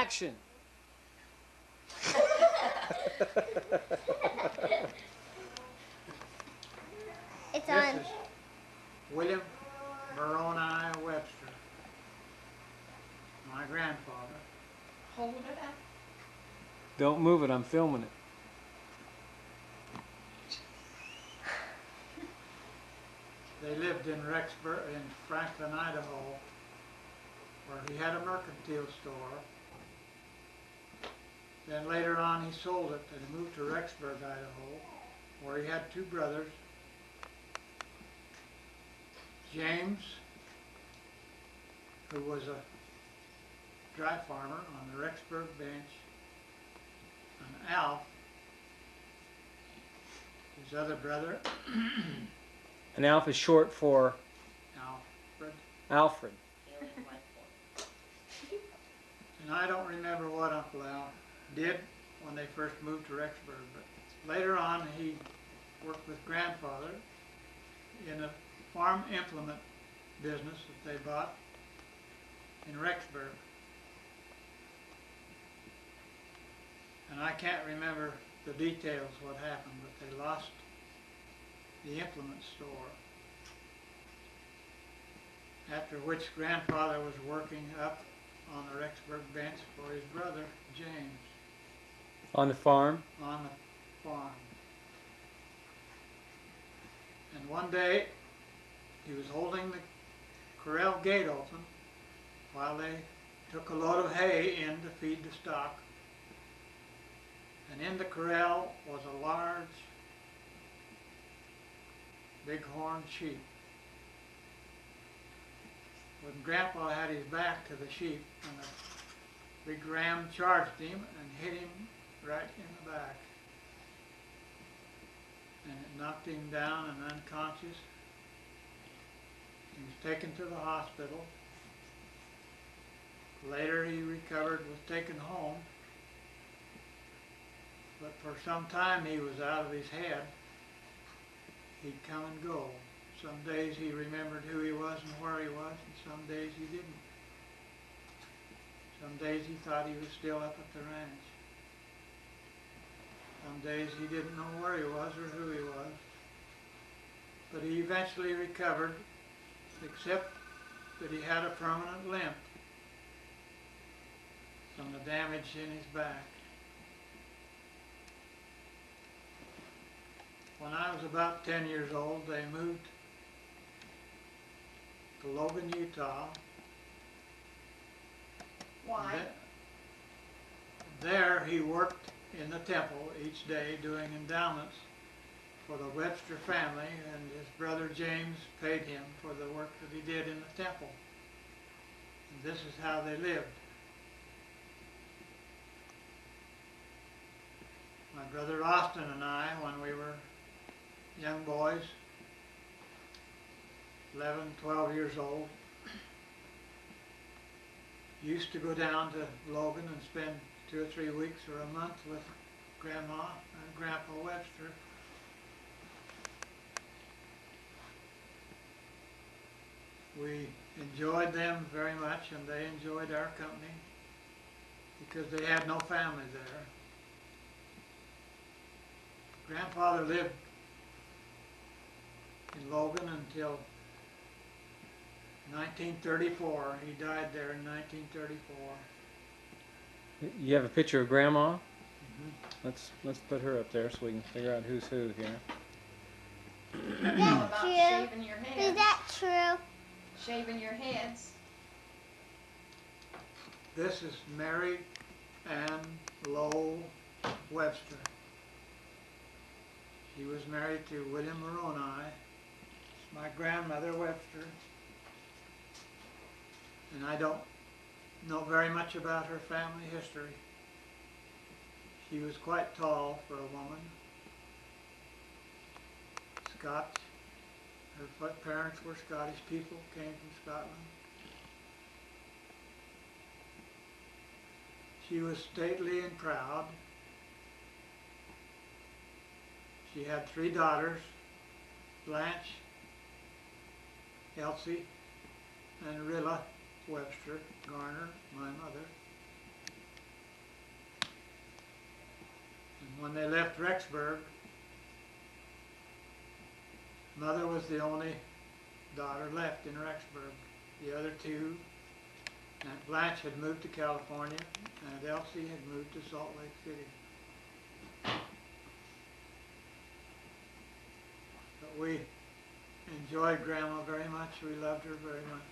Action! It's This on. is William Moroni Webster, my grandfather. Hold it up. Don't move it, I'm filming it. They lived in Rexburg, in Franklin, Idaho, where he had a mercantile store. Then later on he sold it and moved to Rexburg, Idaho, where he had two brothers, James, who was a dry farmer on the Rexburg bench, and Alf, his other brother, And Alf is short for Alfred. Alfred. And I don't remember what Uncle Al did when they first moved to Rexburg, but later on he worked with grandfather in a farm implement business that they bought in Rexburg. And I can't remember the details what happened, but they lost the implement store. After which grandfather was working up on the Rexburg bench for his brother, James, On the farm? on the farm. And one day, he was holding the corral gate open while they took a load of hay in to feed the stock. And in the corral was a large bighorn sheep. When Grandpa had his back to the sheep, and a big ram charged him and hit him right in the back. And it knocked him down and unconscious. He was taken to the hospital. Later he recovered, was taken home. But for some time he was out of his head. He'd come and go. Some days he remembered who he was and where he was, and some days he didn't. Some days he thought he was still up at the ranch. Some days he didn't know where he was or who he was. But he eventually recovered, except that he had a permanent limp from the damage in his back. When I was about 10 years old, they moved to Logan, Utah. Why? There he worked in the temple each day doing endowments for the Webster family, and his brother James paid him for the work that he did in the temple. And this is how they lived. My brother Austin and I, when we were young boys, 11, 12 years old, used to go down to Logan and spend 2 or 3 weeks or a month with Grandma and Grandpa Webster. We enjoyed them very much, and they enjoyed our company because they had no family there. Grandfather lived in Logan until 1934. He died there in 1934. You have a picture of Grandma? Let's put her up there so we can figure out who's who here. Is All that about true? shaving your Is heads. that true? Shaving your heads. This is Mary Ann Lowell Webster. She was married to William Moroni. It's my grandmother Webster. And I don't know very much about her family history. She was quite tall for a woman. Scotch. Her parents were Scottish people, came from Scotland. She was stately and proud. She had 3 daughters, Blanche, Elsie, and Rilla Webster Garner, my mother. when they left Rexburg, Mother was the only daughter left in Rexburg. The other two, Aunt Blanche had moved to California, and Aunt Elsie had moved to Salt Lake City. But we enjoyed Grandma very much. We loved her very much.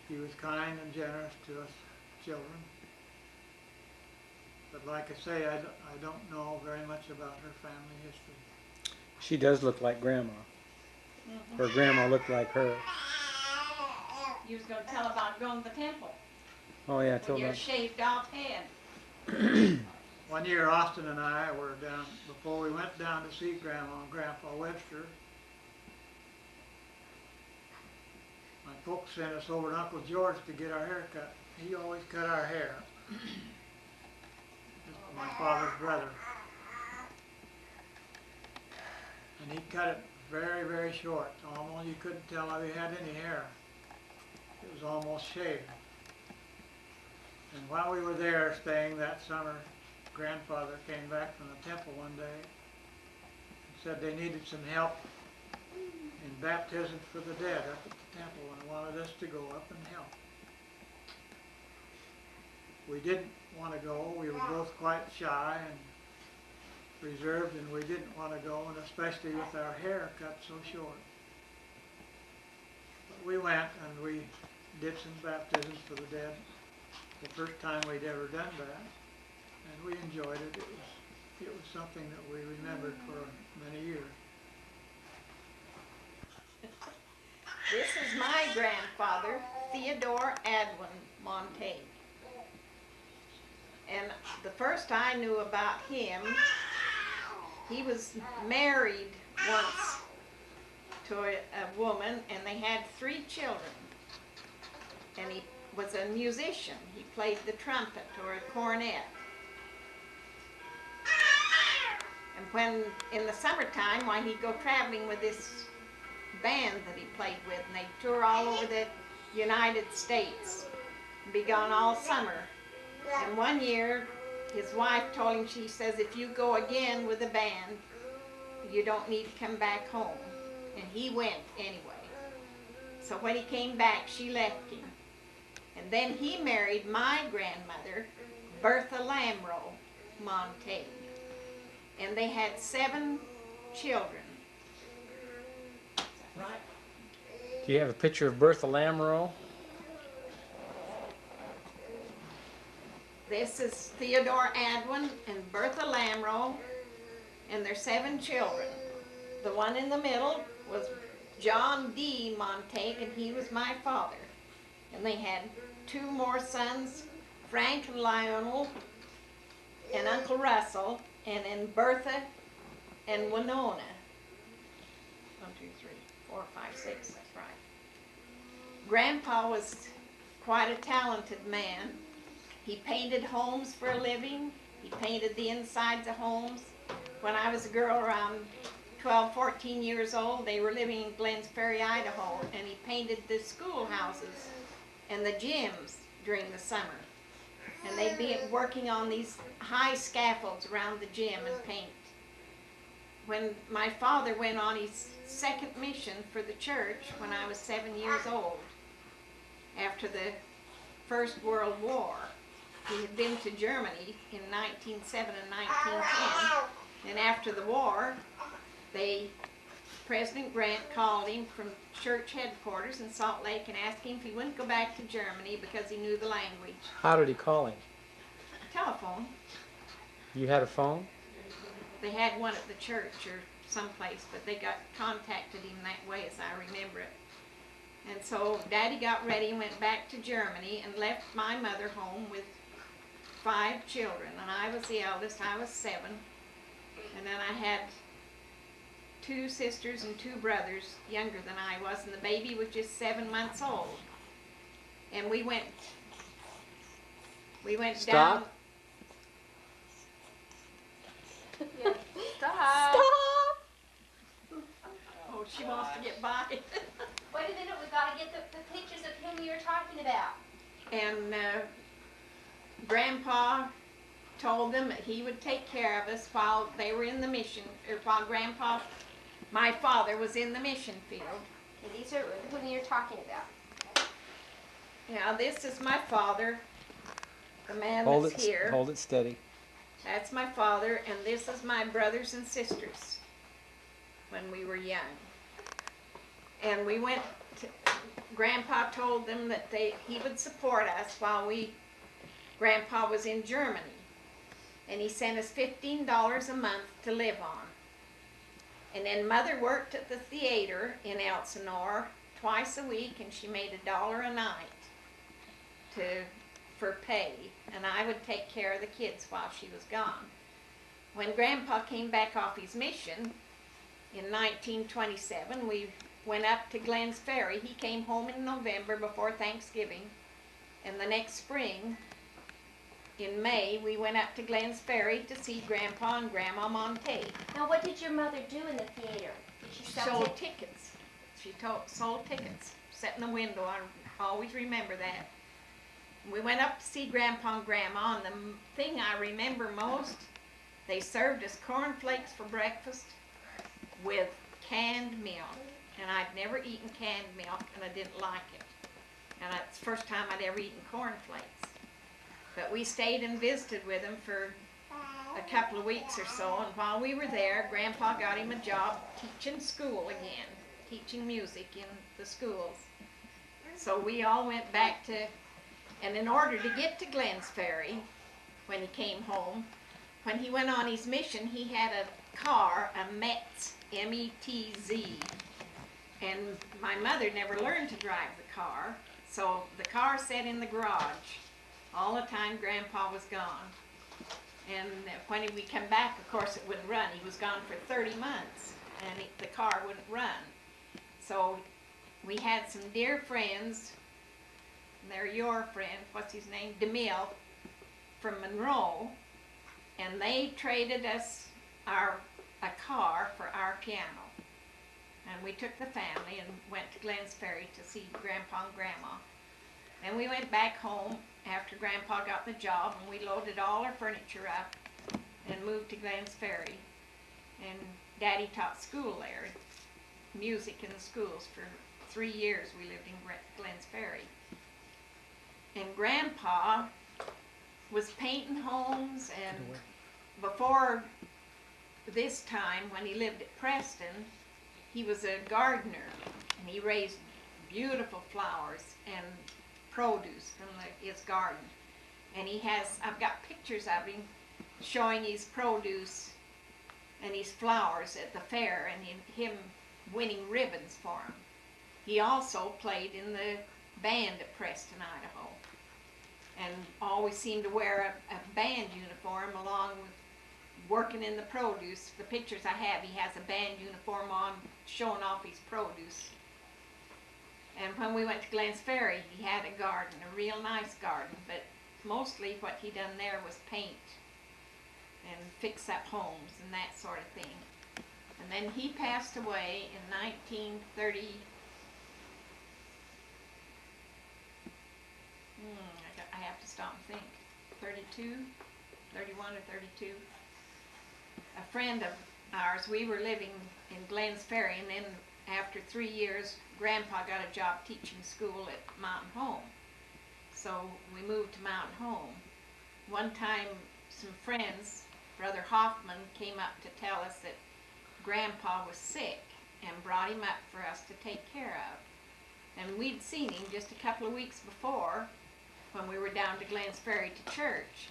She was kind and generous to us children. But like I say, I don't know very much about her family history. She does look like Grandma. Her grandma looked like her. You was gonna tell about going to the temple Oh yeah, tell with your that. shaved off head. One year, Austin and I were down, before we went down to see Grandma and Grandpa Webster, my folks sent us over to Uncle George to get our hair cut. He always cut our hair. My father's brother. And he cut it very, very short. Almost, you couldn't tell if he had any hair. It was almost shaved. And while we were there staying that summer, Grandfather came back from the temple one day and said they needed some help in baptism for the dead up at the temple and wanted us to go up and help. We didn't want to go. We were both quite shy and reserved, and we didn't want to go, and especially with our hair cut so short. But we went and we did some baptisms for the dead. The first time we'd ever done that, and we enjoyed it. It was something that we remembered for many years. This is my grandfather, Theodore Adwin Montague. And the first I knew about him, he was married once to a woman, and they had 3 children. And he was a musician. He played the trumpet or a cornet. And when, in the summertime, why he'd go traveling with this band that he played with, and they'd tour all over the United States, and be gone all summer. And one year, his wife told him, she says, if you go again with the band, you don't need to come back home. And he went anyway. So when he came back, she left him. And then he married my grandmother, Bertha Lamro Montague. And they had 7 children. Right? Do you have a picture of Bertha Lamro? This is Theodore Adwin and Bertha Lamro and their 7 children. The one in the middle was John D. Montague, and he was my father. And they had 2 more sons, Frank and Lionel, and Uncle Russell, and then Bertha and Winona. 1, 2, 3, 4, 5, 6, that's right. Grandpa was quite a talented man. He painted homes for a living. He painted the insides of homes. When I was a girl around 12, 14 years old, they were living in Glens Ferry, Idaho, and he painted the schoolhouses and the gyms during the summer. And they'd be working on these high scaffolds around the gym and paint. When my father went on his 2nd mission for the church when I was 7 years old, after the First World War, he had been to Germany in 1907 and 1910, and after the war, President Grant called him from church headquarters in Salt Lake and asked him if he wouldn't go back to Germany because he knew the language. How did he call him? Telephone. You had a phone? They had one at the church or someplace, but they contacted him that way, as I remember it. And so Daddy got ready and went back to Germany and left my mother home with 5 children. And I was the eldest. I was 7. And then I had 2 sisters and 2 brothers younger than I was, and the baby was just 7 months old. And we went down. Stop. Stop! Oh, she wants to get by. Wait a minute, we gotta get the pictures of him you're talking about. And Grandpa told them that he would take care of us while they were in the mission, or while Grandpa, my father, was in the mission field. Okay, these are who you're talking about. Now, this is my father, the man Hold that's it, here. hold it steady. That's my father, and this is my brothers and sisters when we were young. And we went to, Grandpa told them that he would support us while Grandpa was in Germany. And he sent us $15 a month to live on. And then Mother worked at the theater in Elsinore twice a week, and she made $1 a night for pay. And I would take care of the kids while she was gone. When Grandpa came back off his mission in 1927, we went up to Glenn's Ferry. He came home in November before Thanksgiving. And the next spring, in May, we went up to Glenn's Ferry to see Grandpa and Grandma Monte. Now, what did your mother do in the theater? Did she sell Sold tickets? tickets. She sold tickets. Sat in the window. I always remember that. We went up to see Grandpa and Grandma, and the thing I remember most, they served us cornflakes for breakfast with canned milk. And I'd never eaten canned milk, and I didn't like it. And it's the first time I'd ever eaten cornflakes. But we stayed and visited with them for a couple of weeks or so, and while we were there, Grandpa got him a job teaching school again, teaching music in the schools. So we all went back to, and in order to get to Glenn's Ferry, when he came home, when he went on his mission, he had a car, a Metz, M-E-T-Z, and my mother never learned to drive the car, so the car sat in the garage all the time Grandpa was gone. And when we come back, of course, it wouldn't run. He was gone for 30 months, and the car wouldn't run. So we had some dear friends, and they're your friend, what's his name, DeMille, from Monroe, and they traded us a car for our piano. And we took the family and went to Glenn's Ferry to see Grandpa and Grandma. Then we went back home after Grandpa got the job, and we loaded all our furniture up and moved to Glenn's Ferry. And Daddy taught school there, music in the schools. For 3 years we lived in Glenn's Ferry. And Grandpa was painting homes, and before this time, when he lived at Preston, he was a gardener, and he raised beautiful flowers and produce from his garden. And I've got pictures of him showing his produce and his flowers at the fair, and him winning ribbons for him. He also played in the band at Preston, Idaho, and always seemed to wear a band uniform along with working in the produce. The pictures I have, he has a band uniform on showing off his produce. And when we went to Glenn's Ferry, he had a garden, a real nice garden, but mostly what he done there was paint and fix up homes and that sort of thing. And then he passed away in 1930. I have to stop and think. 32, 31 or 32. A friend of ours, we were living in Glenn's Ferry, and then after 3 years, Grandpa got a job teaching school at Mountain Home. So we moved to Mountain Home. One time, some friends, Brother Hoffman, came up to tell us that Grandpa was sick and brought him up for us to take care of. And we'd seen him just a couple of weeks before when we were down to Glenn's Ferry to church.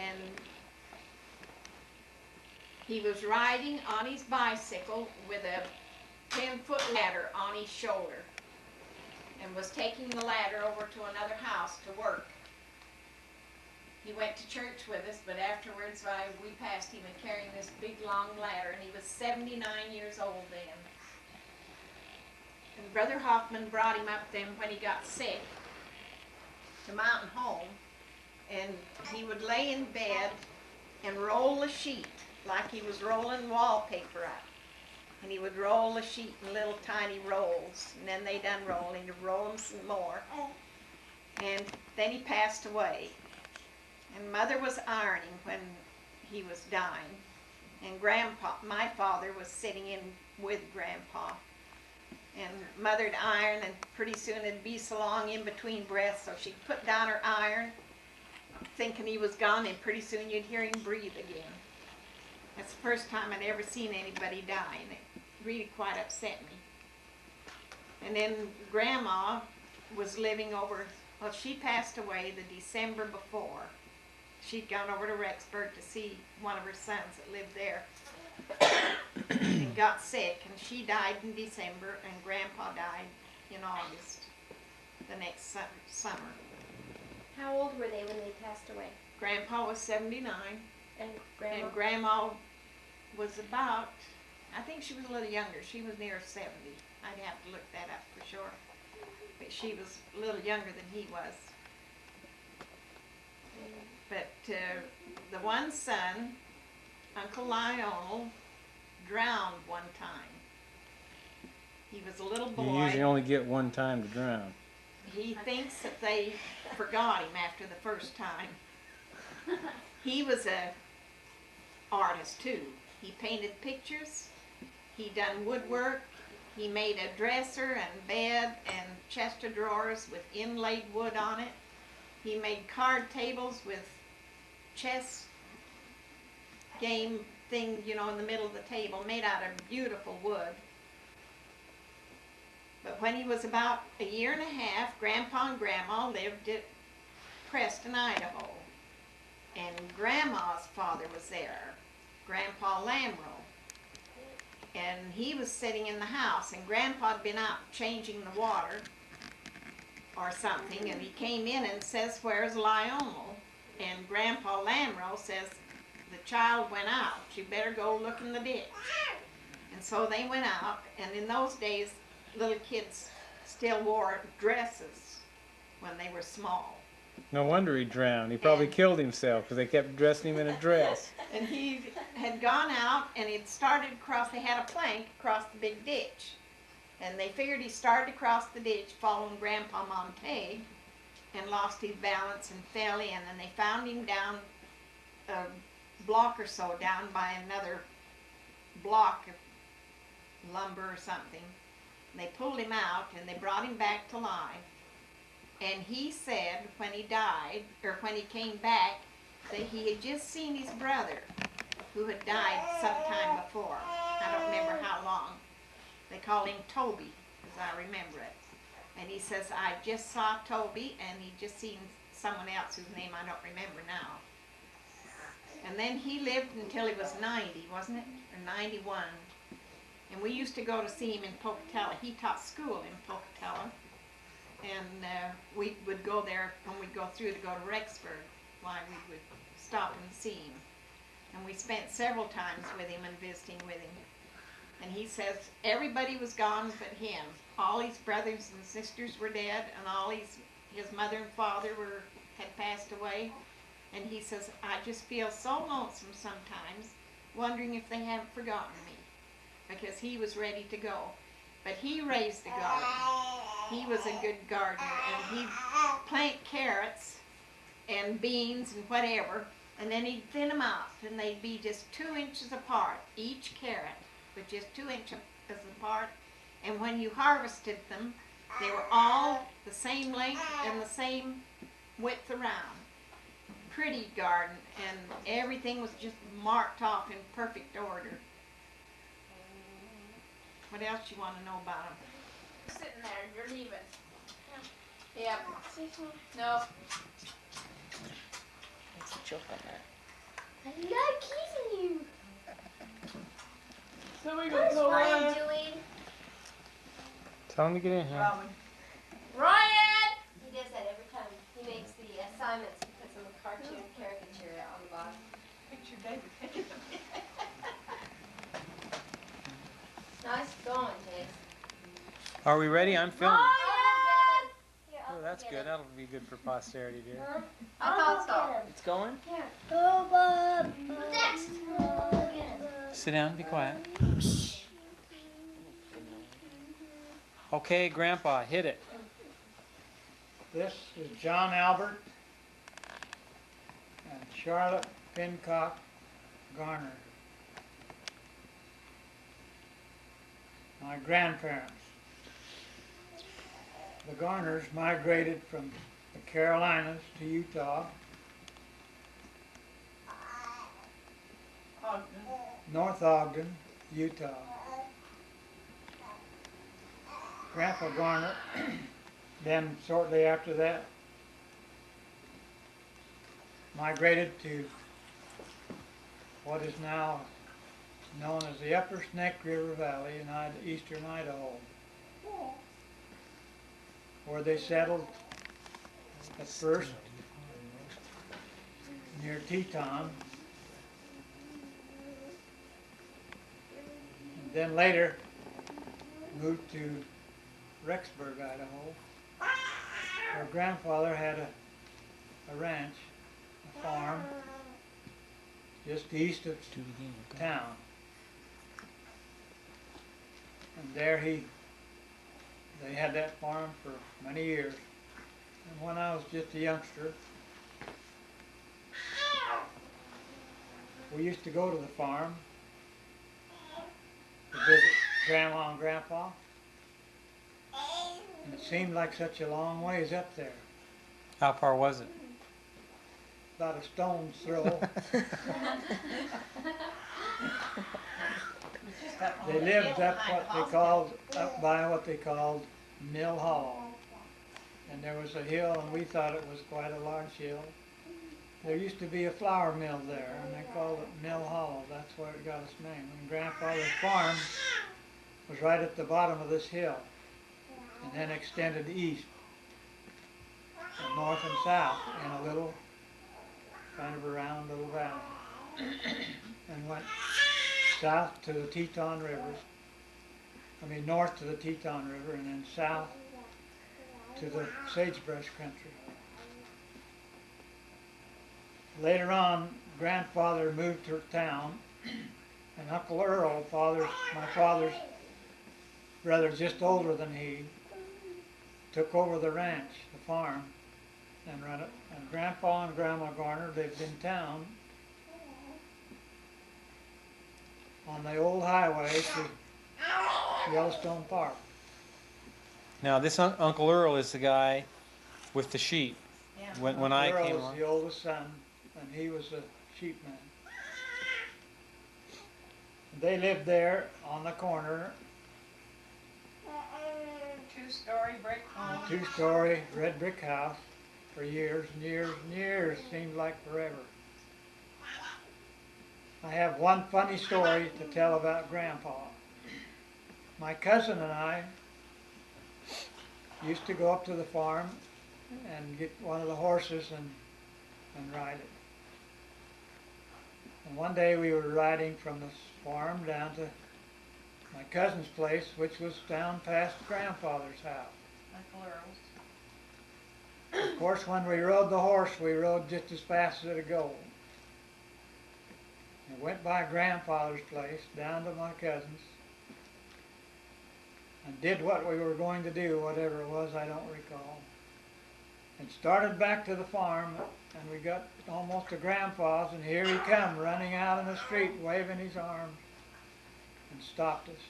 And he was riding on his bicycle with a 10-foot ladder on his shoulder, and was taking the ladder over to another house to work. He went to church with us, but afterwards we passed him and carrying this big long ladder, and he was 79 years old then. And Brother Hoffman brought him up then when he got sick to Mountain Home, and he would lay in bed and roll the sheet like he was rolling wallpaper up. And he would roll the sheet in little tiny rolls, and then they done rolling, to roll them some more. And then he passed away. And Mother was ironing when he was dying. And Grandpa, my father, was sitting in with Grandpa. And Mother'd iron, and pretty soon it'd be so long in between breaths, so she'd put down her iron, thinking he was gone, and pretty soon you'd hear him breathe again. That's the first time I'd ever seen anybody die, and it really quite upset me. And then Grandma was living over, well, she passed away the December before. She'd gone over to Rexburg to see one of her sons that lived there and got sick, and she died in December, and Grandpa died in August the next summer. How old were they when they passed away? Grandpa was 79, And Grandma? and Grandma was about, I think she was a little younger. She was near 70. I'd have to look that up for sure. But she was a little younger than he was. But the one son, Uncle Lionel, drowned one time. He was a little boy. You usually only get one time to drown. He thinks that they forgot him after the first time. He was a artist too. He painted pictures. He done woodwork. He made a dresser and bed and chest of drawers with inlaid wood on it. He made card tables with chess game thing, you know, in the middle of the table, made out of beautiful wood. But when he was about a year and a half, Grandpa and Grandma lived at Preston, Idaho. And Grandma's father was there, Grandpa Lamro. And he was sitting in the house, and Grandpa had been out changing the water or something, and he came in and says, "Where's Lionel?" And Grandpa Lamro says, "The child went out. You better go look in the ditch." And so they went out, and in those days, little kids still wore dresses when they were small. No wonder he drowned. He probably killed himself because they kept dressing him in a dress. And he had gone out, and he'd started across, they had a plank across the big ditch. And they figured he started across the ditch following Grandpa Montague and lost his balance and fell in. And they found him down a block or so down by another block of lumber or something. And they pulled him out, and they brought him back to life. And he said when he died, or when he came back, that he had just seen his brother, who had died sometime before. I don't remember how long. They called him Toby, as I remember it. And he says, "I just saw Toby," and he just seen someone else whose name I don't remember now. And then he lived until he was 90, wasn't it? Or 91. And we used to go to see him in Pocatello. He taught school in Pocatello. And we would go there when we'd go through to go to Rexburg. Why, we would stop and see him. And we spent several times with him and visiting with him. And he says everybody was gone but him. All his brothers and sisters were dead, and all his mother and father had passed away. And he says, "I just feel so lonesome sometimes, wondering if they haven't forgotten me," because he was ready to go. But he raised the garden. He was a good gardener, and he'd plant carrots and beans and whatever, and then he'd thin them out, and they'd be just 2 inches apart, each carrot, but just 2 inches apart. And when you harvested them, they were all the same length and the same width around. Pretty garden, and everything was just marked off in perfect order. What else you want to know about him? Sitting there, you're leaving. Yep. Nope. There's a joke on that. I like kissing you. So we What's Ryan doing? Tell him to get in here. Ryan! He does that every time. He makes the assignments. He puts them a cartoon caricature on the bottom. Picture David taking them. Nice going, Jace. Are we ready? I'm filming. Ryan! Oh, that's good. That'll be good for posterity, dear. I thought so. It's going? Go, Bob. Next. Sit down. Be quiet. Okay, Grandpa, hit it. This is John Albert, and Charlotte Pincock Garner. My grandparents. The Garners migrated from the Carolinas to Utah, North Ogden, Utah. Grandpa Garner, then shortly after that, migrated to what is now known as the Upper Snake River Valley in eastern Idaho, where they settled at first near Teton, and then later moved to Rexburg, Idaho, where grandfather had a ranch, a farm, just east of town. And there they had that farm for many years. And when I was just a youngster, we used to go to the farm to visit Grandma and Grandpa. And it seemed like such a long ways up there. How far was it? About a stone's throw. They lived up by what they called Mill Hollow. And there was a hill, and we thought it was quite a large hill. There used to be a flour mill there, and they called it Mill Hollow. That's where it got its name. And grandfather's farm was right at the bottom of this hill, and then extended east, and north and south in a little, kind of a round little valley, and went south to the Teton River. North to the Teton River, and then south to the sagebrush country. Later on, grandfather moved to town, and Uncle Earl, my father's brother, just older than he, took over the ranch, the farm, and ran it. And Grandpa and Grandma Garner lived in town on the old highway to Yellowstone Park. Now, this Uncle Earl is the guy with the sheep. Yeah. When I Earl came was along. the oldest son, and he was a sheepman. They lived there on the corner, Two-story brick home. a two-story red brick house, for years and years and years. Seemed like forever. I have one funny story to tell about Grandpa. My cousin and I used to go up to the farm and get one of the horses and ride it. And one day we were riding from the farm down to my cousin's place, which was down past grandfather's house. Uncle Earl's. Of course, when we rode the horse, we rode just as fast as it'd go. And went by grandfather's place, down to my cousin's, and did what we were going to do, whatever it was, I don't recall. And started back to the farm, and we got almost to grandpa's, and here he come, running out in the street, waving his arms, and stopped us.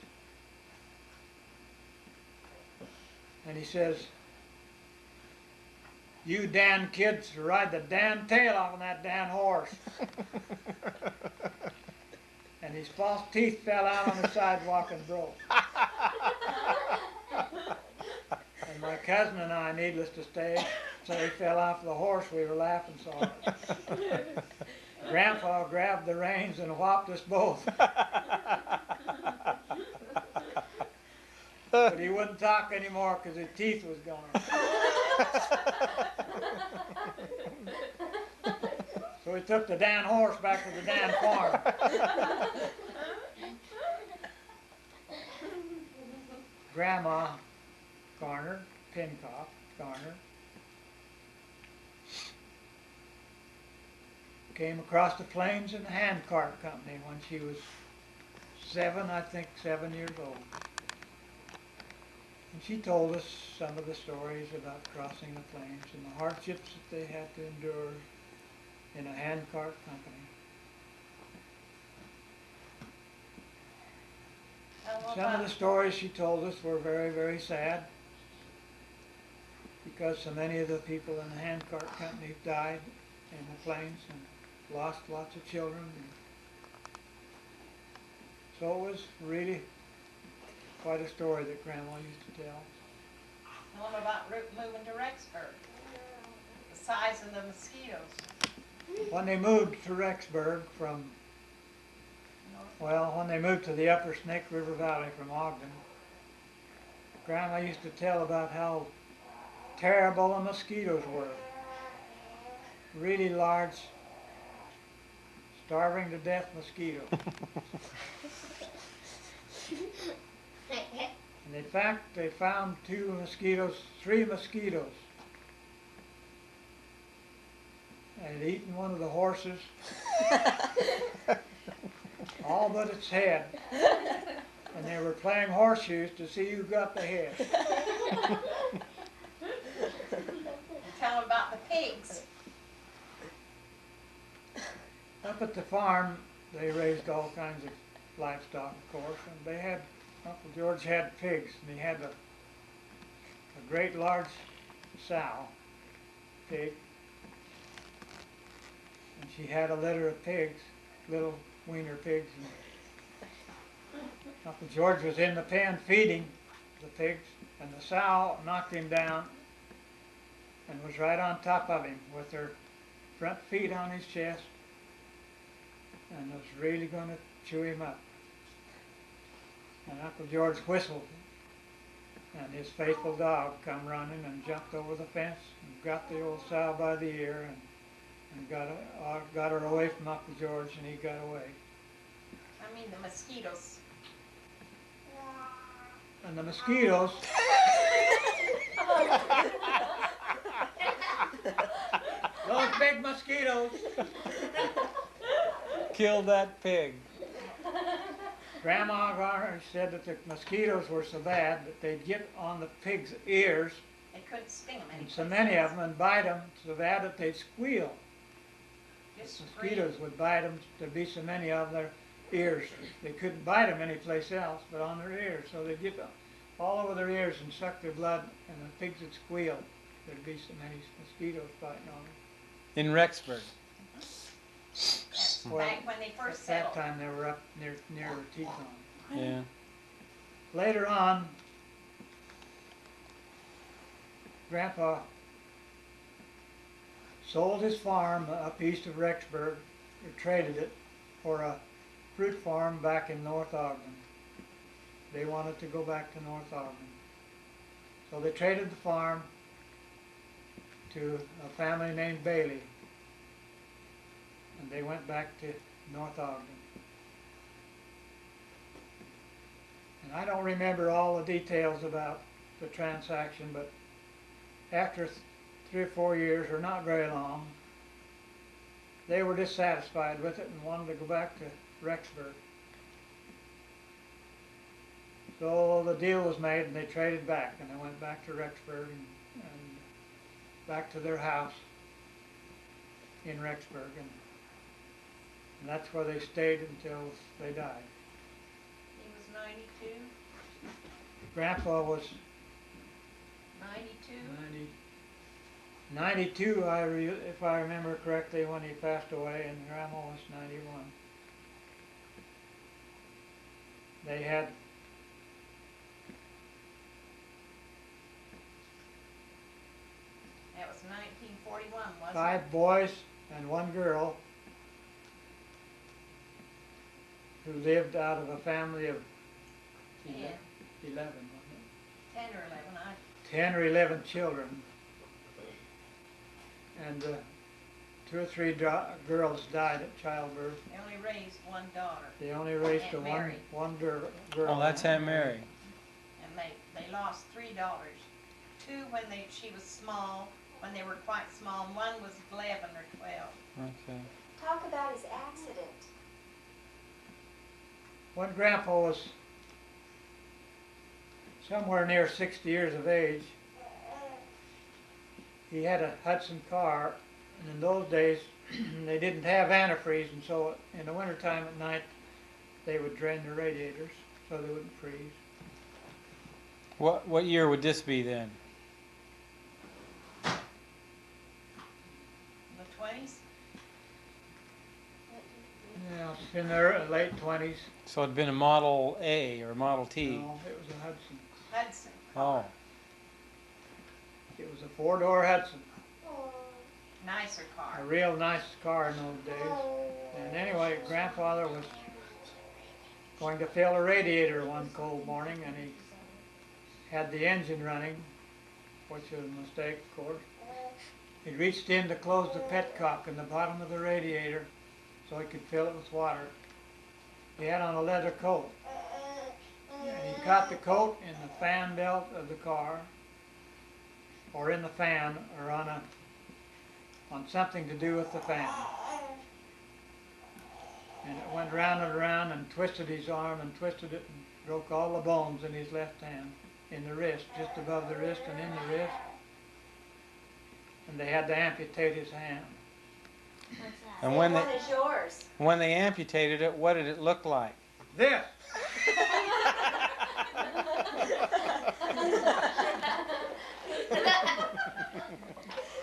And he says, "You damn kids ride the damn tail off of that damn horse." And his false teeth fell out on the sidewalk and broke. And my cousin and I, needless to say, fell off the horse. We were laughing so hard. Grandpa grabbed the reins and whopped us both. But he wouldn't talk anymore because his teeth was gone. So we took the damn horse back to the damn farm. Grandma Garner, Pincock Garner, came across the plains in the handcart company when she was 7 years old. And she told us some of the stories about crossing the plains and the hardships that they had to endure in a handcart company. Some of the stories she told us were very, very sad, because so many of the people in the handcart company died in the planes and lost lots of children. So it was really quite a story that Grandma used to tell. And what about moving to Rexburg? The size of the mosquitoes. When they moved to Rexburg when they moved to the upper Snake River Valley from Ogden, Grandma used to tell about how terrible the mosquitoes were. Really large, starving to death mosquitoes. And in fact, they found three mosquitoes. And had eaten one of the horses, all but its head. And they were playing horseshoes to see who got the head. Tell them about the pigs. Up at the farm, they raised all kinds of livestock, of course, and Uncle George had pigs, and he had a great large sow pig, and she had a litter of pigs, little weaner pigs, and Uncle George was in the pen feeding the pigs, and the sow knocked him down and was right on top of him with her front feet on his chest, and was really going to chew him up. And Uncle George whistled, and his faithful dog come running and jumped over the fence and got the old sow by the ear and got her away from Uncle George, and he got away. I mean the mosquitoes. And the mosquitoes, those big mosquitoes, Kill that pig. Grandma Garner said that the mosquitoes were so bad that they'd get on the pig's ears, They couldn't sting them and so many of them, and bite them so bad that they'd squeal. Just Mosquitoes would bite them, there'd be so many of their ears. They couldn't bite them anyplace else but on their ears, so they'd get all over their ears and suck their blood, and the pigs would squeal. There'd be so many mosquitoes biting on them. In Rexburg. Well, back when they first at that settled. time they were up near Teton. Yeah. Later on, Grandpa sold his farm up east of Rexburg, or traded it for a fruit farm back in North Ogden. They wanted to go back to North Ogden. So they traded the farm to a family named Bailey, and they went back to North Ogden. And I don't remember all the details about the transaction, but after 3 or 4 years, or not very long, they were dissatisfied with it and wanted to go back to Rexburg. So the deal was made, and they traded back, and they went back to Rexburg and back to their house in Rexburg, and that's where they stayed until they died. He was 92, Grandpa was 92. 92, if I remember correctly, when he passed away, and Grandma was 91. They had That was 1941, wasn't 5 boys and 1 girl who lived out of a family of it? 11, wasn't it? 10 or 11. 10 or 11 children. And 2 or 3 girls died at childbirth. They only raised one daughter, They only raised Aunt the Mary. one girl. Oh, that's Aunt Mary. and they lost 3 daughters. 2 when she was small, when they were quite small, and 1 was 11 or 12. Okay. Talk about his accident. When Grandpa was somewhere near 60 years of age, he had a Hudson car, and in those days they didn't have antifreeze, and so in the wintertime at night, they would drain the radiators so they wouldn't freeze. What year would this be then? The 20s? Yeah, it's in the late 20s. So it'd been a Model A or Model T. No, it was a Hudson. Hudson. Oh, It was a four-door Hudson, Nicer a car. real nice car in those days. And anyway, grandfather was going to fill a radiator one cold morning, and he had the engine running, which was a mistake, of course. He reached in to close the petcock in the bottom of the radiator so he could fill it with water. He had on a leather coat, and he caught the coat in the fan belt of the car, or in the fan, or on something to do with the fan. And it went round and around and twisted his arm and twisted it and broke all the bones in his left hand, in the wrist, just above the wrist and in the wrist. And they had to amputate his hand. and when What they is yours? amputated it, what did it look like? This!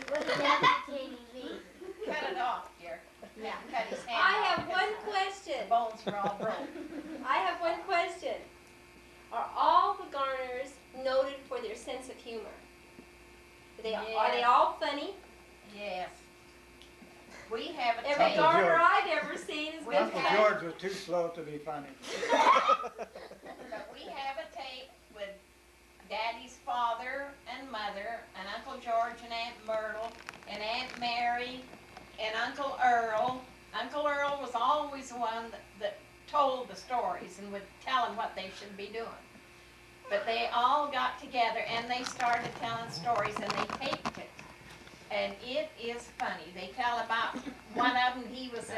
What does amputating mean? Cut it off, dear. Yeah. Cut his hand I off have 'cause one the question. bones were all broke. I have one question. Are all the Garners noted for their sense of humor? Are they Yes. all funny? Yes. We have a Every tape. Gar- Garner I've ever seen has been Uncle funny. George was too slow to be funny. But we have a tape with Daddy's father and mother, and Uncle George and Aunt Myrtle, and Aunt Mary, and Uncle Earl. Uncle Earl was always the one that told the stories and would tell them what they should be doing. But they all got together and they started telling stories, and they taped it. And it is funny. They tell about one of them, he was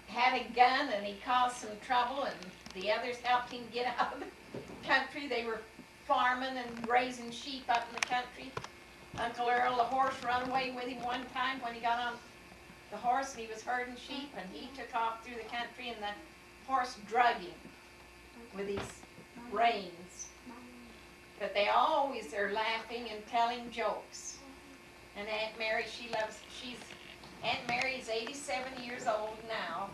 had a gun and he caused some trouble, and the others helped him get out of the country. They were farming and raising sheep up in the country. Uncle Earl, the horse, run away with him one time when he got on the horse and he was herding sheep, and he took off through the country and the horse drug him with his reins. But they always are laughing and telling jokes. And Aunt Mary, Aunt Mary is 87 years old now,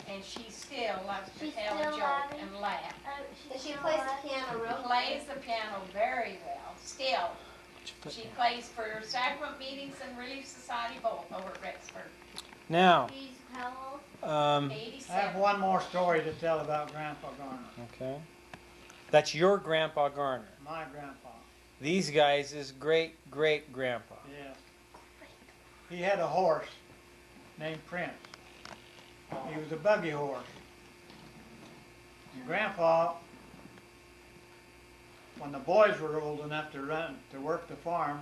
and she still loves to She's tell a still joke laughing? and laugh. And she plays the piano real good. Plays the piano very well, still. She plays for sacrament meetings and Relief Society both over at Rexford. Now, She's how old? 87. I have one more story to tell about Grandpa Garner, okay, that's your Grandpa Garner. my grandpa. These guys is great-great-grandpa. Yes. He had a horse named Prince. He was a buggy horse. And Grandpa, when the boys were old enough to work the farm,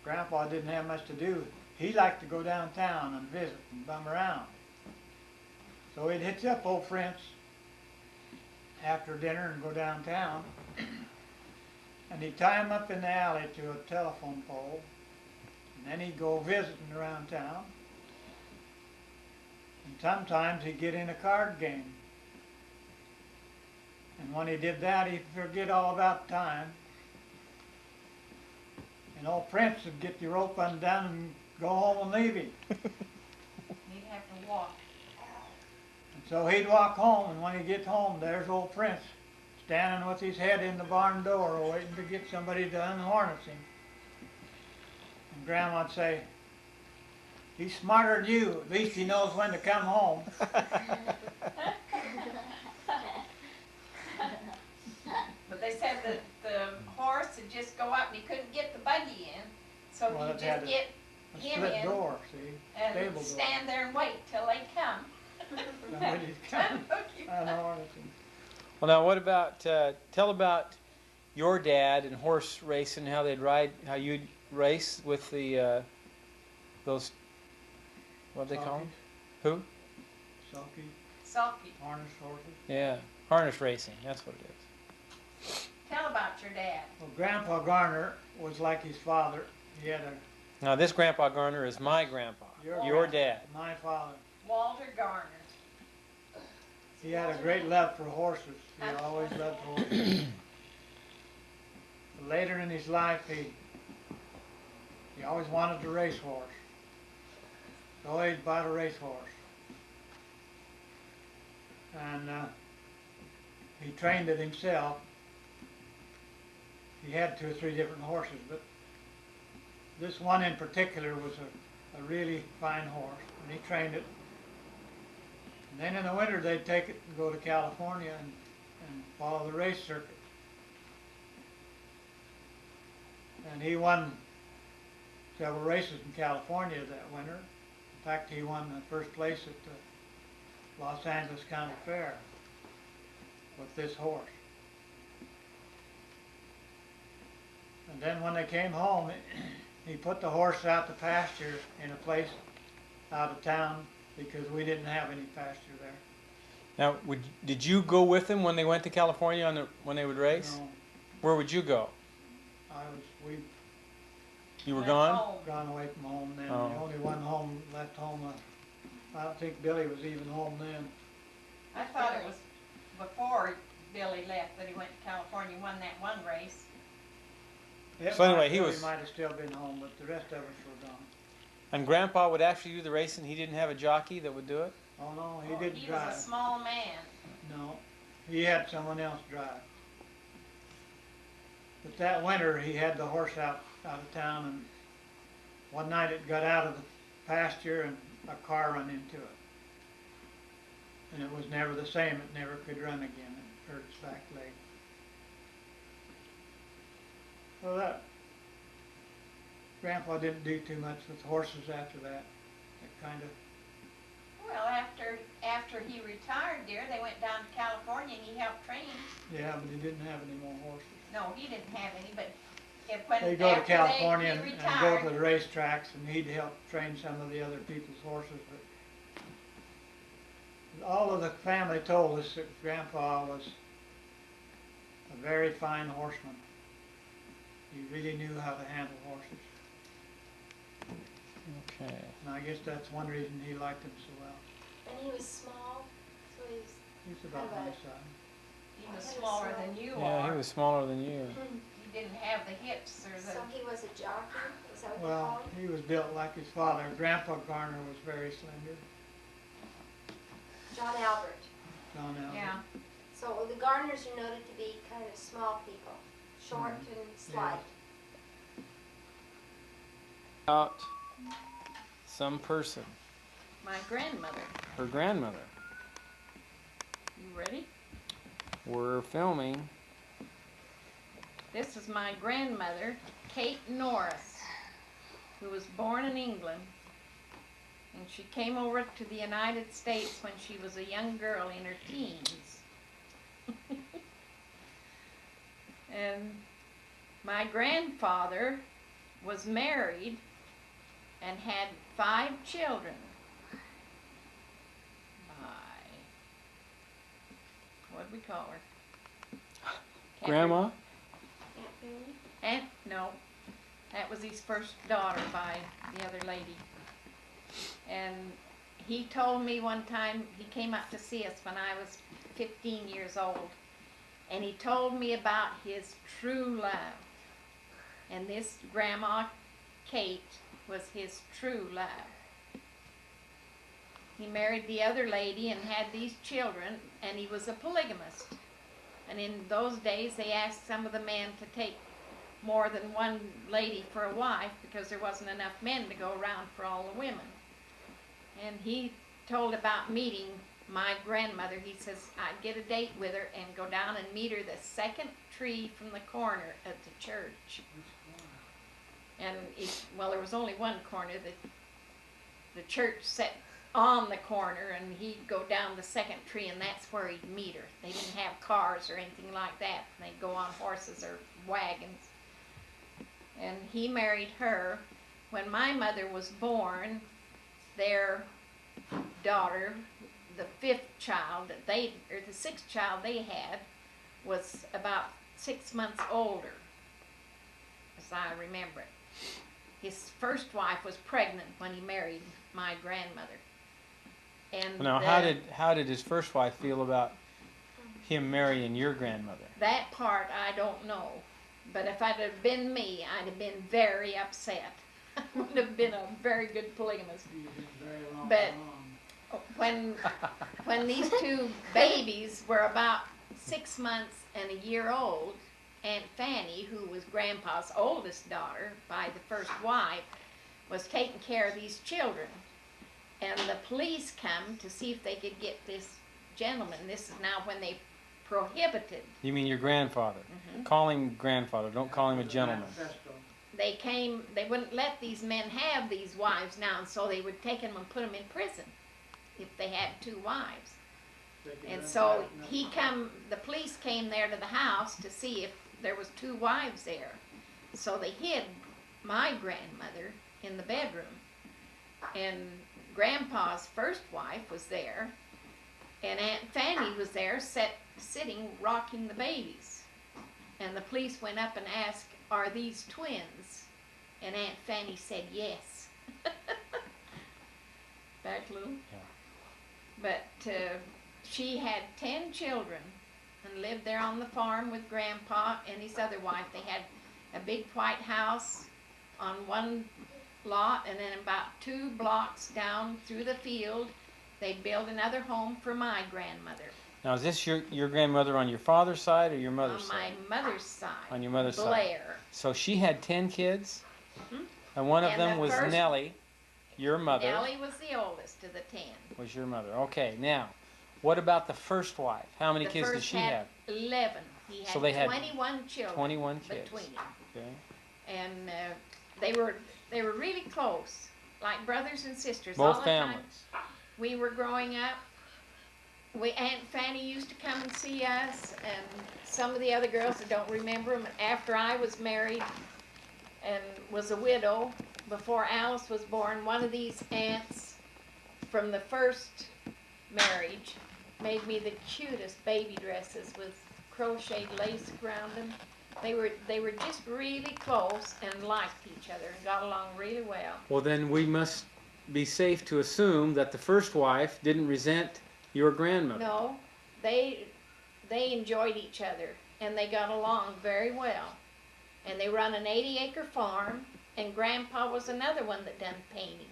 Grandpa didn't have much to do. He liked to go downtown and visit and bum around. So he'd hitch up old Prince after dinner and go downtown. And he'd tie him up in the alley to a telephone pole. And then he'd go visiting around town. And sometimes he'd get in a card game. And when he did that, he'd forget all about time. And old Prince would get the rope undone and go home and leave him. He'd have to walk. And so he'd walk home, and when he gets home, there's old Prince standing with his head in the barn door waiting to get somebody to unharness him. And Grandma'd say, "He's smarter than you, at least he knows when to come home." But they said that the horse would just go up and he couldn't get the buggy in, so Well, he'd it had just get A him split in door, see? and Stable door. stand there and wait till they come. Somebody's coming. Unharness him. Well, now what about, tell about your dad and horse racing, how they'd ride, how you'd race with the, those, what'd they call them? Who? Sulky, Sulky, harness horses. Yeah, harness racing, that's what it is. tell about your dad. Well, Grandpa Garner was like his father. He had a Now this Grandpa Garner is my grandpa. Your dad. My father. Walter Garner. He had a great love for horses. He always loved horses. But later in his life, he always wanted to race horse. So he bought a race horse. And he trained it himself. He had 2 or 3 different horses, but this one in particular was a really fine horse, and he trained it. And then in the winter they'd take it and go to California and follow the race circuit. And he won several races in California that winter. In fact, he won the first place at the Los Angeles County Fair with this horse. And then when they came home, he put the horse out to pasture in a place out of town because we didn't have any pasture there. Now, did you go with them when they went to California when they would race? No, Where would you go? we You were Went gone? home. gone away from home then. Oh. The only one home left home. I don't think Billy was even home then. I thought it was before Billy left that he went to California, won that one race. So anyway, he Billy was- might have still been home, but the rest of us were gone. And Grandpa would actually do the racing. He didn't have a jockey that would do it? Oh no, he Oh, didn't he drive. was a small man. No, he had someone else drive. But that winter he had the horse out of town, and one night it got out of the pasture and a car run into it. And it was never the same. It never could run again. It hurt its back leg. Well, that Grandpa didn't do too much with horses after that. It kind of, Well, after he retired there, they went down to California and he helped train. yeah, but he didn't have any more horses. No, he didn't have any, but when They go to after California he and retired, go to the racetracks, and he'd help train some of the other people's horses. But all of the family told us that Grandpa was a very fine horseman. He really knew how to handle horses, Okay. and I guess that's one reason he liked them so well. And he was small, so he was. He's about my size. he was smaller than you Yeah, he are. was smaller than you. He didn't have the hips or the. So he was a jockey. Is that what you Well, call him? he was built like his father. Grandpa Garner was very slender. John Albert. John Albert. Yeah. So the Garners are noted to be kind of small people, short and slight. About some person, My grandmother. her grandmother. You ready? We're filming. This is my grandmother, Kate Norris, who was born in England. And she came over to the United States when she was a young girl in her teens. And my grandfather was married and had 5 children. What'd we call her? Grandma? Aunt Billy? No, that was his first daughter by the other lady. And he told me one time, he came up to see us when I was 15 years old, and he told me about his true love. And this Grandma Kate was his true love. He married the other lady and had these children, and he was a polygamist. And in those days, they asked some of the men to take more than one lady for a wife because there wasn't enough men to go around for all the women. And he told about meeting my grandmother. He says, I'd get a date with her and go down and meet her the second tree from the corner at the church. And well, there was only one corner. The church set on the corner, and he'd go down the second tree, and that's where he'd meet her. They didn't have cars or anything like that. They'd go on horses or wagons. And he married her. When my mother was born, their daughter, the 5th child that they, or the 6th child they had, was about 6 months older, as I remember it. his first wife was pregnant when he married my grandmother. And Now, how did his first wife feel about him marrying your grandmother? that part I don't know. But if it had been me, I'd have been very upset. I would have been a very good polygamist. You've been very long But- gone. When these two babies were about 6 months and a year old, Aunt Fanny, who was Grandpa's oldest daughter by the first wife, was taking care of these children. And the police come to see if they could get this gentleman. This is now when they prohibited. You mean your grandfather? Mhm. Call him grandfather. Don't call him a gentleman. Manifesto. They came, they wouldn't let these men have these wives now, and so they would take them and put them in prison if they had 2 wives. They could And run so back, the police came there to the house to see if there was 2 wives there. So they hid my grandmother in the bedroom. And Grandpa's first wife was there, and Aunt Fanny was there sitting rocking the babies. And the police went up and asked, "Are these twins?" And Aunt Fanny said yes. Back little. Yeah. But she had 10 children and lived there on the farm with Grandpa and his other wife. They had a big white house on one lot, and then about 2 blocks down through the field, they built another home for my grandmother. Now, is this your grandmother on your father's side or your On mother's my side? mother's side. On your mother's side. Blair. So she had 10 kids, Mhm. and one of And them the was first- Nellie, your mother. Nellie was the oldest of the 10. Was your mother. Okay, now, what about the first wife? How many The kids did first she had have? 11. He had So they had 21 children 21 kids. between them. Okay. And they were really close, like brothers and sisters. Both all the time families. we were growing up, Aunt Fanny used to come and see us, and some of the other girls, I don't remember them. After I was married and was a widow, before Alice was born, one of these aunts from the first marriage made me the cutest baby dresses with crocheted lace around them. They were just really close and liked each other and got along really well. Well, then we must be safe to assume that the first wife didn't resent your grandmother. No, they enjoyed each other and they got along very well. And they run an 80-acre farm, and Grandpa was another one that done painting.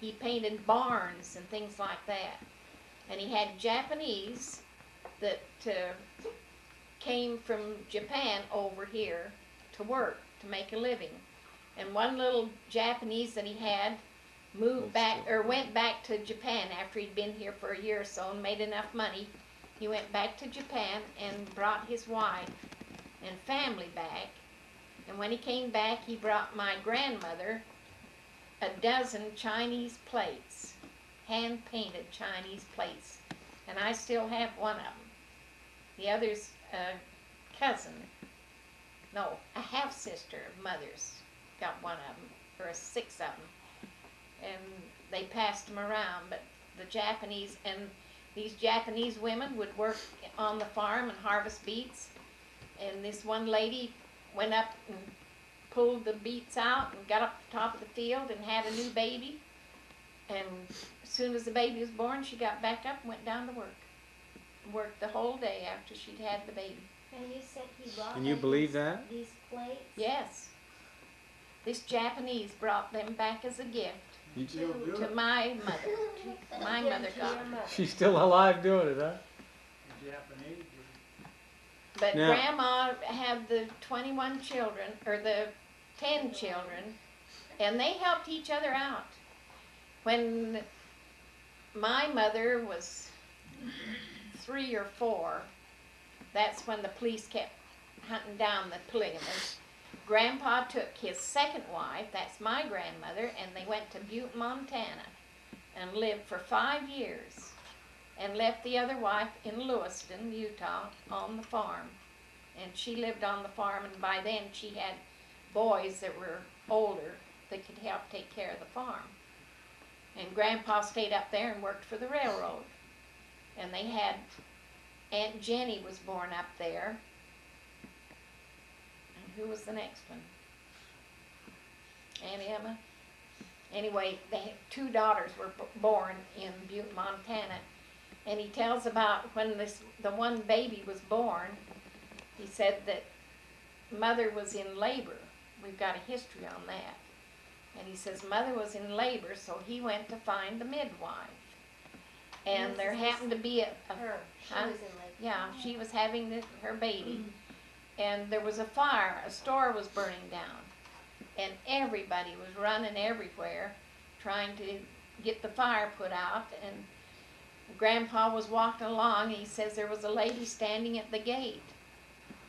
He painted barns and things like that. And he had Japanese that came from Japan over here to work, to make a living. And one little Japanese that he had moved back, or went back to Japan after he'd been here for a year or so and made enough money. He went back to Japan and brought his wife and family back. And when he came back, he brought my grandmother a dozen Chinese plates, hand-painted Chinese plates. And I still have one of them. The other's a cousin, no, a half-sister of mother's got one of them, or 6 of them. And they passed them around, but the Japanese, and these Japanese women would work on the farm and harvest beets. And this one lady went up and pulled the beets out and got up to the top of the field and had a new baby. And as soon as the baby was born, she got back up and went down to work. Worked the whole day after she'd had the baby. And you said he brought And you them believe that? these plates? Yes. This Japanese brought them back as a gift You- Still do to it. my mother. My Give mother to got your them. mother. She's still alive doing it, huh? The Japanese. But Now- Grandma had the 21 children, or the 10 children, and they helped each other out. When my mother was 3 or 4, that's when the police kept hunting down the polygamists. Grandpa took his second wife, that's my grandmother, and they went to Butte, Montana, and lived for 5 years, and left the other wife in Lewiston, Utah, on the farm. And she lived on the farm, and by then she had boys that were older that could help take care of the farm. And Grandpa stayed up there and worked for the railroad. And they had, Aunt Jenny was born up there. And who was the next one? Aunt Emma. Anyway, two daughters were born in Butte, Montana. And he tells about when the one baby was born, he said that mother was in labor. We've got a history on that. And he says mother was in labor, so he went to find the midwife. And there happened to be Her. She huh? was in labor. Yeah, she was having her baby. And there was a fire. A store was burning down. And everybody was running everywhere trying to get the fire put out. And Grandpa was walking along. He says there was a lady standing at the gate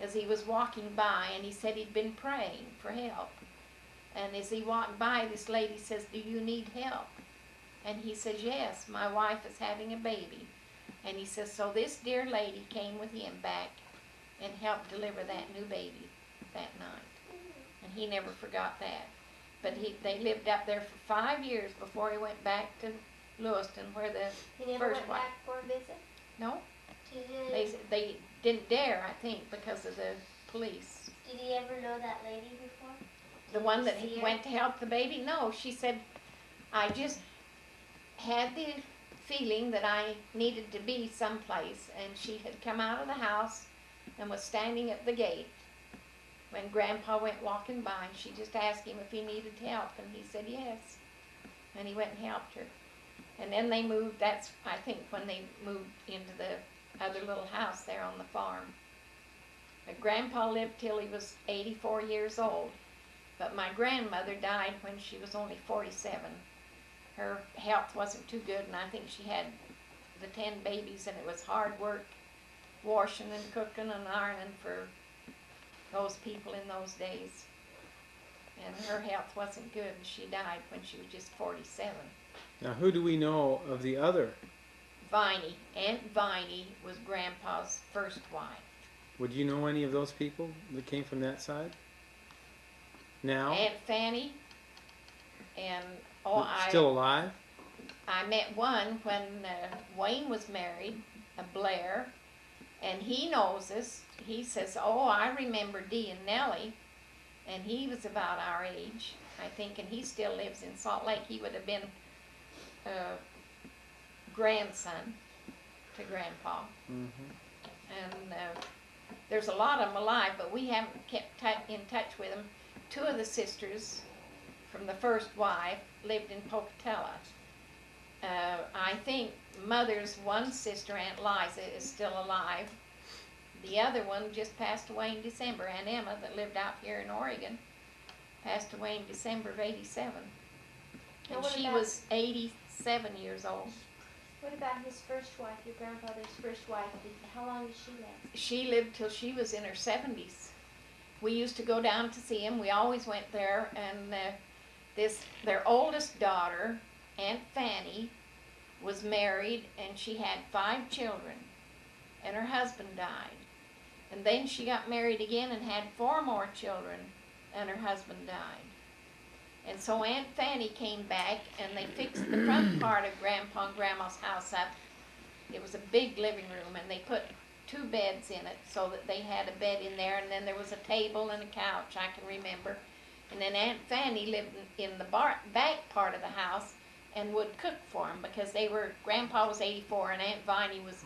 as he was walking by, and he said he'd been praying for help. And as he walked by, this lady says, "Do you need help?" And he says, "Yes, my wife is having a baby." And he says, so this dear lady came with him back and helped deliver that new baby that night. And he never forgot that. But they lived up there for 5 years before he went back to Lewiston, where the He never first went wife. back for a visit? No, Did they didn't dare, I think, because of the police. he ever know that lady before? The one that See he her? went to help the baby? No, she said, I just had the feeling that I needed to be someplace, and she had come out of the house and was standing at the gate when Grandpa went walking by, and she just asked him if he needed help, and he said yes, and he went and helped her. And then they moved, that's, I think, when they moved into the other little house there on the farm. But Grandpa lived till he was 84 years old, but my grandmother died when she was only 47. Her health wasn't too good, and I think she had the 10 babies, and it was hard work washing and cooking and ironing for those people in those days. And her health wasn't good, and she died when she was just 47. Now, who do we know of the other? Viney. Aunt Viney was Grandpa's first wife. Would you know any of those people that came from that side? Now? Aunt Fanny, and Still alive? I met one when Wayne was married, Blair, and he knows us. He says, "Oh, I remember Dee and Nellie," and he was about our age, I think, and he still lives in Salt Lake. He would have been grandson to Grandpa. And there's a lot of them alive, but we haven't kept in touch with them. Two of the sisters from the first wife lived in Pocatello. I think Mother's one sister, Aunt Liza, is still alive. The other one just passed away in December. Aunt Emma, that lived out here in Oregon, passed away in December of '87. Now And what she about- was 87 years old. What about his first wife, your grandfather's first wife? How long did she live? She lived till she was in her 70s. We used to go down to see him. We always went there, and their oldest daughter, Aunt Fanny, was married, and she had 5 children, and her husband died. And then she got married again and had 4 more children, and her husband died. And so Aunt Fanny came back, and they fixed the front part of Grandpa and Grandma's house up. It was a big living room, and they put 2 beds in it so that they had a bed in there, and then there was a table and a couch, I can remember. And then Aunt Fanny lived in the back part of the house and would cook for them, because Grandpa was 84 and Aunt Viney was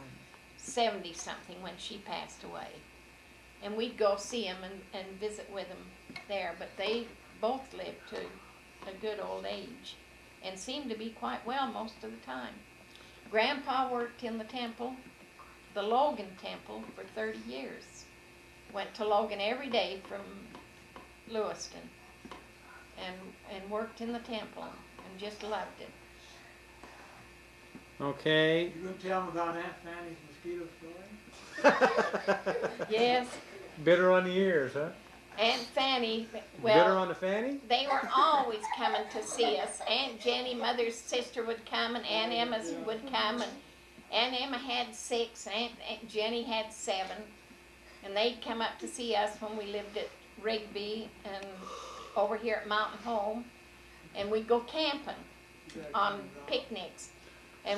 70-something when she passed away. And we'd go see them and visit with them there, but they both lived to a good old age and seemed to be quite well most of the time. Grandpa worked in the temple, the Logan Temple, for 30 years. Went to Logan every day from Lewiston and worked in the temple and just loved it. Okay. You gonna tell them about Aunt Fanny's mosquito story? Yes, Bitter on the ears, huh? Aunt Fanny, Bitter well, on the fanny? they were always coming to see us. Aunt Jenny, Mother's sister, would come, and Aunt Emma's would come, and Aunt Emma had 6, Aunt Jenny had 7, and they'd come up to see us when we lived at Rigby and over here at Mountain Home, and we'd go camping on picnics, and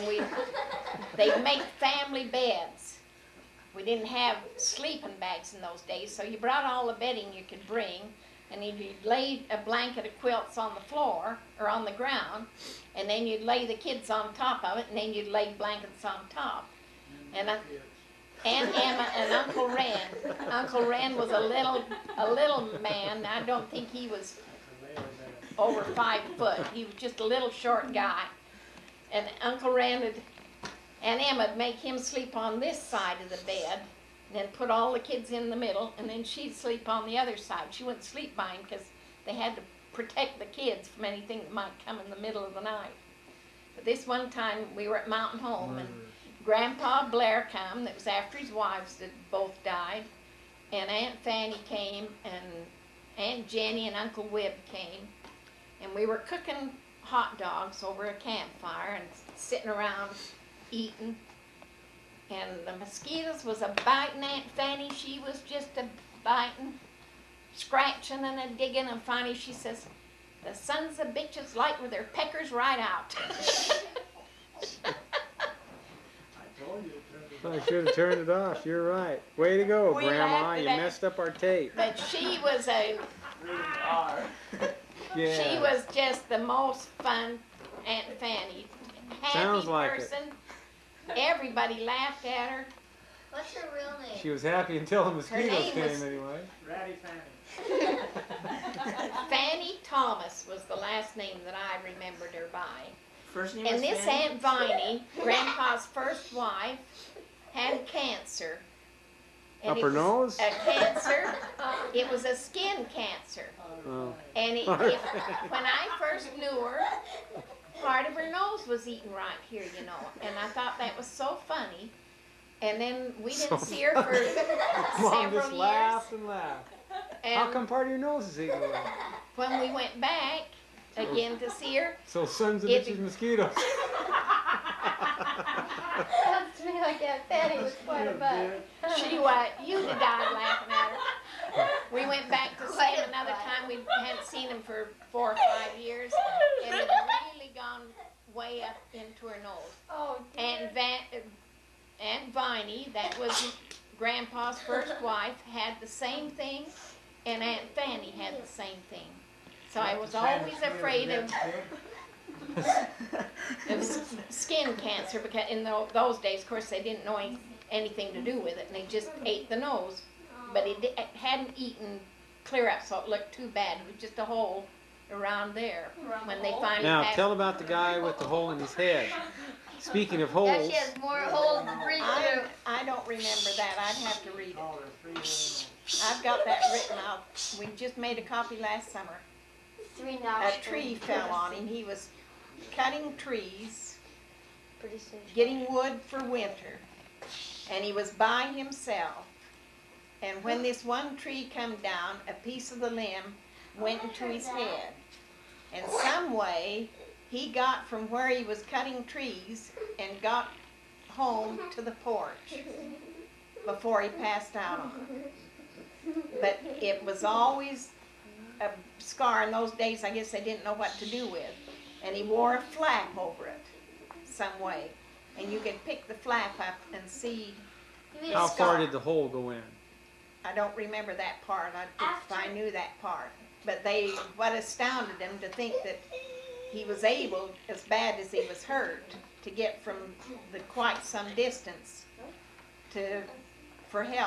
they'd make family beds. We didn't have sleeping bags in those days, so you brought all the bedding you could bring. and you'd lay a blanket of quilts on the floor or on the ground, and then you'd lay the kids on top of it, and then you'd lay blankets on top. And Aunt Emma and Uncle Ren. Uncle Ren was a little man. I don't think he was over 5 foot. He was just a little short guy. And Uncle Ren and Aunt Emma would make him sleep on this side of the bed, and then put all the kids in the middle, and then she'd sleep on the other side. She wouldn't sleep by him because they had to protect the kids from anything that might come in the middle of the night. But this one time we were at Mountain Home, and Grandpa Blair come. That was after his wives had both died, and Aunt Fanny came, and Aunt Jenny and Uncle Wib came, and we were cooking hot dogs over a campfire and sitting around eating. And the mosquitoes was a biting Aunt Fanny. She was just a biting, scratching and a digging, and finally she says, "The sons of bitches like with their peckers right out." I should have turned it off. You're right. Way to go, We Grandma. laughed You at that. messed up our tape. But she was Yeah. she was just the most fun Aunt Fanny. Happy Sounds like it. person. Everybody laughed at her. What's her real name? She was happy until the mosquitoes name came was- anyway. Ratty Fanny. Fanny Thomas was the last name that I remembered her by. First name And was this Fanny? Aunt Viney, Grandpa's first wife, had cancer. And Up it her was nose? A cancer. It was a skin cancer. Oh. And when I first knew her, part of her nose was eaten right here, you know. And I thought that was so funny. And then we didn't So see her for Mom several just years. laughed and laughed. How And come part of your nose is eaten away? when we went back again to see her, So sons of It- bitches mosquitoes. Sounds to me like Aunt Fanny was quite a butt. she was, you'd have died laughing at her. We went back to see Quite a him another butt. time. We hadn't seen him for 4 or 5 years. And it had really gone way up into her nose. Oh, dear. Aunt Viney, that was Grandpa's first wife, had the same thing, and Aunt Fanny had the same thing. So I was always afraid of skin cancer, because in those days, of course, they didn't know anything to do with it, and they just ate the nose. But it hadn't eaten clear up, so it looked too bad. It was just a hole around there when they finally Now passed. tell about the guy with the hole in his head. Speaking of Yeah, holes, she has more holes to breathe through. I don't remember that. I'd have to read it. Oh, there's 3 I've got that written out. We just made a copy last summer. 3 A nostrils. tree fell on him. He was cutting trees, Pretty soon. getting wood for winter, and he was by himself. And when this one tree come down, a piece of the limb went into his head. And some way, he got from where he was cutting trees and got home to the porch before he passed out on it. But it was always a scar. In those days, I guess they didn't know what to do with. And he wore a flap over it some way. And you could pick the flap up and see. You mean how a far scar. did the hole go in? I don't remember that part. If After- I knew that part. But what astounded them to think that he was able, as bad as he was hurt, to get from the quite some distance for help.